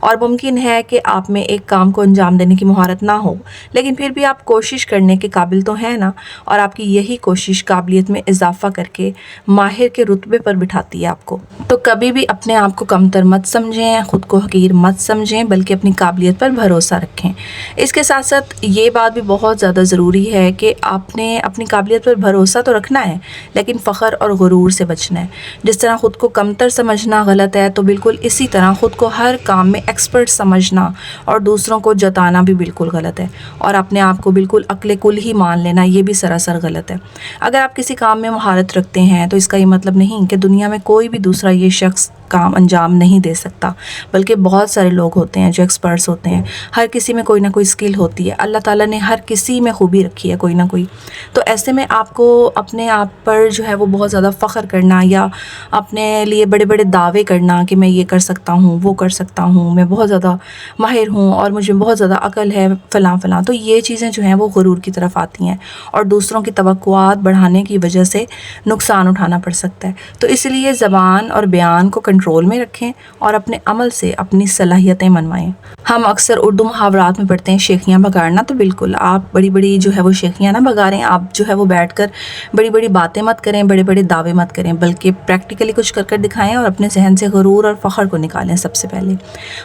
اور ممکن ہے کہ آپ میں ایک کام کو انجام دینے کی مہارت نہ ہو، لیکن پھر بھی آپ کوشش کرنے کے قابل تو ہیں نا، اور آپ کی یہی کوشش قابلیت میں اضافہ کر کے ماہر کے رتبے پر بٹھاتی ہے آپ کو۔ تو کبھی بھی اپنے آپ کو کمتر مت سمجھیں، خود کو حقیر مت سمجھیں، بلکہ اپنی قابلیت پر بھروسہ رکھیں۔ اس کے ساتھ ساتھ یہ بات بھی بہت زیادہ ضروری ہے کہ آپ نے اپنی قابلیت پر بھروسہ تو رکھنا ہے، لیکن فخر اور غرور سے بچنا ہے۔ جس طرح خود کو کمتر سمجھنا غلط ہے، تو بالکل اسی طرح خود کو ہر کام میں ایکسپرٹ سمجھنا اور دوسروں کو جتانا بھی بالکل غلط ہے، اور اپنے آپ کو بالکل عقل کل ہی مان لینا یہ بھی سراسر غلط ہے۔ اگر آپ کسی کام میں مہارت رکھتے ہیں تو اس کا یہ مطلب نہیں کہ دنیا میں کوئی بھی دوسرا یہ شخص کام انجام نہیں دے سکتا، بلکہ بہت سارے لوگ ہوتے ہیں جو ایکسپرٹس ہوتے ہیں۔ ہر کسی میں کوئی نہ کوئی اسکل ہوتی ہے، اللہ تعالیٰ نے ہر کسی میں خوبی رکھی ہے کوئی نہ کوئی۔ تو ایسے میں آپ کو اپنے آپ پر جو ہے وہ بہت زیادہ فخر کرنا یا اپنے لیے بڑے بڑے دعوے کرنا کہ میں یہ کر سکتا ہوں، وہ کر سکتا ہوں، میں بہت زیادہ ماہر ہوں اور مجھے بہت زیادہ عقل ہے، فلاں فلاں، تو یہ چیزیں جو ہیں وہ غرور کی طرف آتی ہیں اور دوسروں کی توقعات بڑھانے کی وجہ سے نقصان اٹھانا پڑ سکتا ہے۔ تو اس لیے زبان اور بیان کو کنٹرول میں رکھیں اور اپنے عمل سے اپنی صلاحیتیں منوائیں۔ ہم اکثر اردو محاورات میں پڑھتے ہیں شیخیاں بگاڑنا، تو بالکل آپ بڑی بڑی جو ہے وہ شیخیاں نہ بگاڑیں، آپ جو ہے وہ بیٹھ کر بڑی بڑی باتیں مت کریں، بڑے بڑے دعوے مت کریں، بلکہ پریکٹیکلی کچھ کر کر دکھائیں اور اپنے ذہن سے غرور اور فخر کو نکالیں سب سے پہلے۔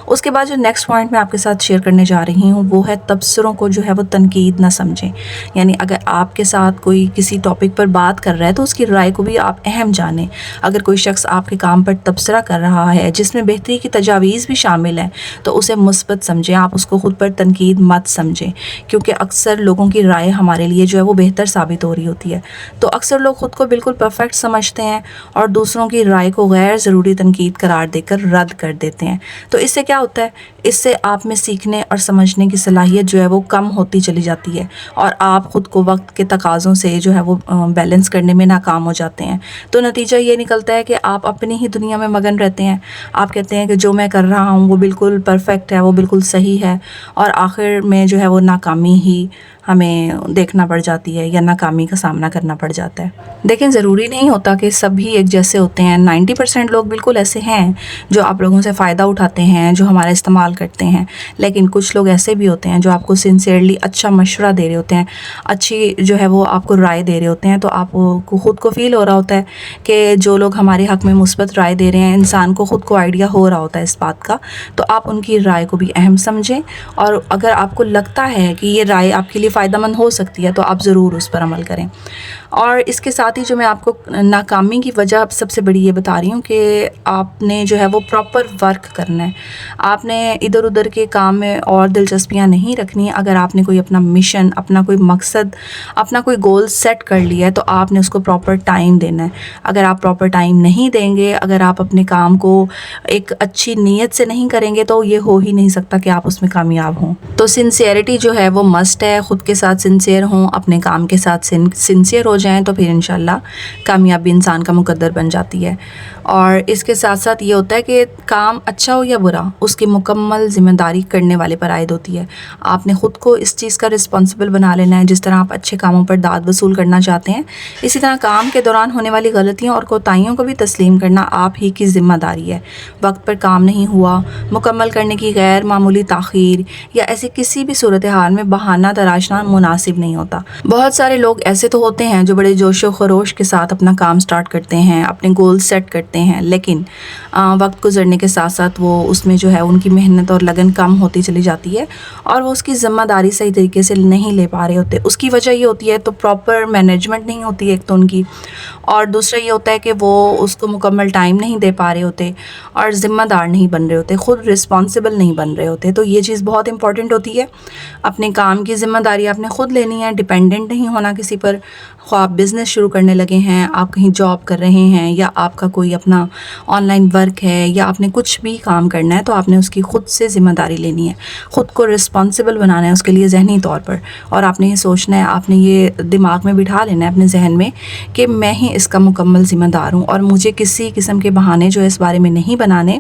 اس کے بعد جو نیکسٹ پوائنٹ میں آپ کے ساتھ شیئر کرنے جا رہی ہوں وہ ہے تبصروں کو جو ہے وہ تنقید نہ سمجھیں۔ یعنی اگر آپ کے ساتھ کوئی کسی ٹاپک پر بات کر رہا ہے تو اس کی رائے کو بھی آپ اہم جانیں۔ اگر کوئی شخص آپ کے کام پر تبصرہ کر رہا ہے جس میں بہتری کی تجاویز بھی شامل ہیں تو اسے مثبت سمجھیں، آپ اس کو خود پر تنقید مت سمجھیں، کیونکہ اکثر لوگوں کی رائے ہمارے لیے جو ہے وہ بہتر ثابت ہو رہی ہوتی ہے۔ تو اکثر لوگ خود کو بالکل پرفیکٹ سمجھتے ہیں اور دوسروں کی رائے کو غیر ضروری تنقید قرار دے کر رد کر دیتے ہیں۔ تو اس سے کیا ہوتا ہے؟ اس سے آپ میں سیکھنے اور سمجھنے کی صلاحیت جو ہے وہ کم ہوتی چلی جاتی ہے اور آپ خود کو وقت کے تقاضوں سے جو ہے وہ بیلنس کرنے میں ناکام ہو جاتے ہیں۔ تو نتیجہ یہ نکلتا ہے کہ آپ اپنی ہی دنیا میں مگن رہتے ہیں، آپ کہتے ہیں کہ جو میں کر رہا ہوں وہ بالکل پرفیکٹ ہے، وہ بالکل صحیح ہے، اور آخر میں جو ہے وہ ناکامی ہی ہمیں دیکھنا پڑ جاتی ہے یا ناکامی کا سامنا کرنا پڑ جاتا ہے۔ دیکھیں ضروری نہیں ہوتا کہ سبھی ایک جیسے ہوتے ہیں، 90% لوگ بالکل ایسے ہیں جو آپ لوگوں سے فائدہ اٹھاتے ہیں، جو ہمارا استعمال کرتے ہیں، لیکن کچھ لوگ ایسے بھی ہوتے ہیں جو آپ کو سنسیئرلی اچھا مشورہ دے رہے ہوتے ہیں، اچھی جو ہے وہ آپ کو رائے دے رہے ہوتے ہیں، تو آپ کو خود کو فیل ہو رہا ہوتا ہے کہ جو لوگ ہمارے حق میں مثبت رائے دے رہے ہیں، انسان کو خود کو آئیڈیا ہو رہا ہوتا ہے اس بات کا، تو آپ ان کی رائے کو بھی اہم سمجھیں، اور اگر آپ کو لگتا ہے کہ یہ رائے آپ کے لیے فائدہ مند ہو سکتی ہے تو آپ ضرور اس پر عمل کریں۔ اور اس کے ساتھ ہی جو میں آپ کو ناکامی کی وجہ سب سے بڑی یہ بتا رہی ہوں کہ آپ نے جو ہے وہ پراپر ورک کرنا ہے، آپ نے ادھر ادھر کے کام میں اور دلچسپیاں نہیں رکھنی۔ اگر آپ نے کوئی اپنا مشن، اپنا کوئی مقصد، اپنا کوئی گول سیٹ کر لیا ہے تو آپ نے اس کو پراپر ٹائم دینا ہے۔ اگر آپ پراپر ٹائم نہیں دیں گے، اگر آپ اپنے کام کو ایک اچھی نیت سے نہیں کریں گے تو یہ ہو ہی نہیں سکتا کہ آپ اس میں کامیاب ہوں۔ تو سنسیئرٹی جو ہے وہ مسٹ ہے، خود کے ساتھ سنسیئر ہوں، اپنے کام کے ساتھ سنسیئر ہو جائیں تو پھر انشاءاللہ کامیابی انسان کا مقدر بن جاتی ہے۔ اور اس کے ساتھ ساتھ یہ ہوتا ہے کہ کام اچھا ہو یا برا، اس کی مکمل ذمہ داری کرنے والے پر عائد ہوتی ہے۔ آپ نے خود کو اس چیز کا رسپانسبل بنا لینا ہے، جس طرح آپ اچھے کاموں پر داد وصول کرنا چاہتے ہیں، اسی طرح کام کے دوران ہونے والی غلطیوں اور کوتاہیوں کو بھی تسلیم کرنا آپ ہی کی ذمہ داری ہے۔ وقت پر کام نہیں ہوا، مکمل کرنے کی غیر معمولی تاخیر یا ایسی کسی بھی صورتحال میں بہانہ تراشنا مناسب نہیں ہوتا۔ بہت سارے لوگ ایسے تو ہوتے ہیں جو بڑے جوش و خروش کے ساتھ اپنا کام سٹارٹ کرتے ہیں، اپنے گول سیٹ کرتے ہیں، لیکن وقت گزرنے کے ساتھ ساتھ وہ اس میں جو ہے ان کی محنت اور لگن کم ہوتی چلی جاتی ہے اور وہ اس کی ذمہ داری صحیح طریقے سے نہیں لے پا رہے ہوتے۔ اس کی وجہ یہ ہوتی ہے تو پراپر مینجمنٹ نہیں ہوتی ایک تو ان کی، اور دوسرا یہ ہوتا ہے کہ وہ اس کو مکمل ٹائم نہیں دے پا رہے ہوتے اور ذمہ دار نہیں بن رہے ہوتے، خود رسپانسبل نہیں بن رہے ہوتے۔ تو یہ چیز بہت امپورٹنٹ ہوتی ہے، اپنے کام کی ذمہ داری آپ نے خود لینی ہے، ڈیپینڈنٹ نہیں ہونا کسی پر۔ خواہ آپ بزنس شروع کرنے لگے ہیں، آپ کہیں جاب کر رہے ہیں، یا آپ کا کوئی اپنا آن لائن ورک ہے، یا آپ نے کچھ بھی کام کرنا ہے تو آپ نے اس کی خود سے ذمہ داری لینی ہے، خود کو رسپانسبل بنانا ہے اس کے لیے ذہنی طور پر، اور آپ نے یہ سوچنا ہے، آپ نے یہ دماغ میں بٹھا لینا ہے اپنے ذہن میں کہ میں ہی اس کا مکمل ذمہ دار ہوں اور مجھے کسی قسم کے بہانے جو اس بارے میں نہیں بنانے۔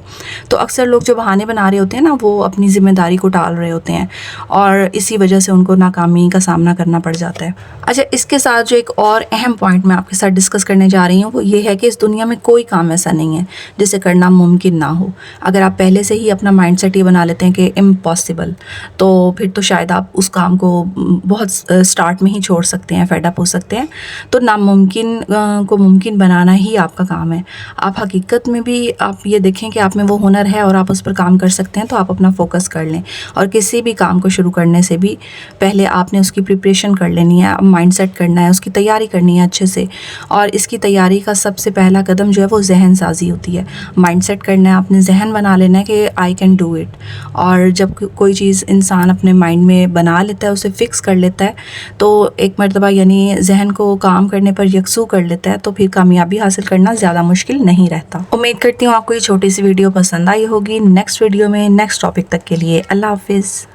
تو اکثر لوگ جو بہانے بنا رہے ہوتے ہیں نا، وہ اپنی ذمہ داری کو ٹال رہے ہوتے ہیں اور اسی وجہ سے ان کو ناکامی کا سامنا کرنا پڑ جاتا ہے۔ اچھا، اس کے ساتھ جو ایک اور اہم پوائنٹ میں آپ کے ساتھ ڈسکس کرنے جا رہی ہوں وہ یہ ہے کہ اس دنیا میں کوئی کام ایسا نہیں ہے جسے کرنا ممکن نہ ہو. اگر آپ پہلے سے ہی اپنا مائنڈ سیٹ یہ بنا لیتے ہیں کہ امپاسبل، تو پھر تو شاید آپ اس کام کو بہت اسٹارٹ میں ہی چھوڑ سکتے ہیں، فیڈ اپ ہو سکتے ہیں. تو ناممکن کو ممکن بنانا ہی آپ کا کام ہے. آپ حقیقت میں بھی آپ یہ دیکھیں کہ آپ میں وہ ہنر ہے اور آپ اس پر کام کر سکتے ہیں، تو آپ اپنا فوکس کر لیں. اور کسی بھی کام کو شروع کرنے سے بھی پہلے آپ نے اس کی پریپریشن کر لینی ہے، مائنڈ سیٹ کرنا ہے، اس کی تیاری کرنی ہے اچھے سے. اور اس کی تیاری کا سب سے پہلا قدم جو ہے وہ ذہن سازی ہوتی ہے. مائنڈ سیٹ کرنا ہے، اپنے ذہن بنا لینا ہے کہ آئی کین ڈو اٹ. اور جب کوئی چیز انسان اپنے مائنڈ میں بنا لیتا ہے، اسے فکس کر لیتا ہے، تو ایک مرتبہ یعنی ذہن کو کام کرنے پر یکسو کر لیتا ہے، تو پھر کامیابی حاصل کرنا زیادہ مشکل نہیں رہتا. امید کرتی ہوں آپ کو یہ چھوٹی سی ویڈیو پسند آئی ہوگی. نیکسٹ ویڈیو میں نیکسٹ ٹاپک تک کے لیے اللہ حافظ.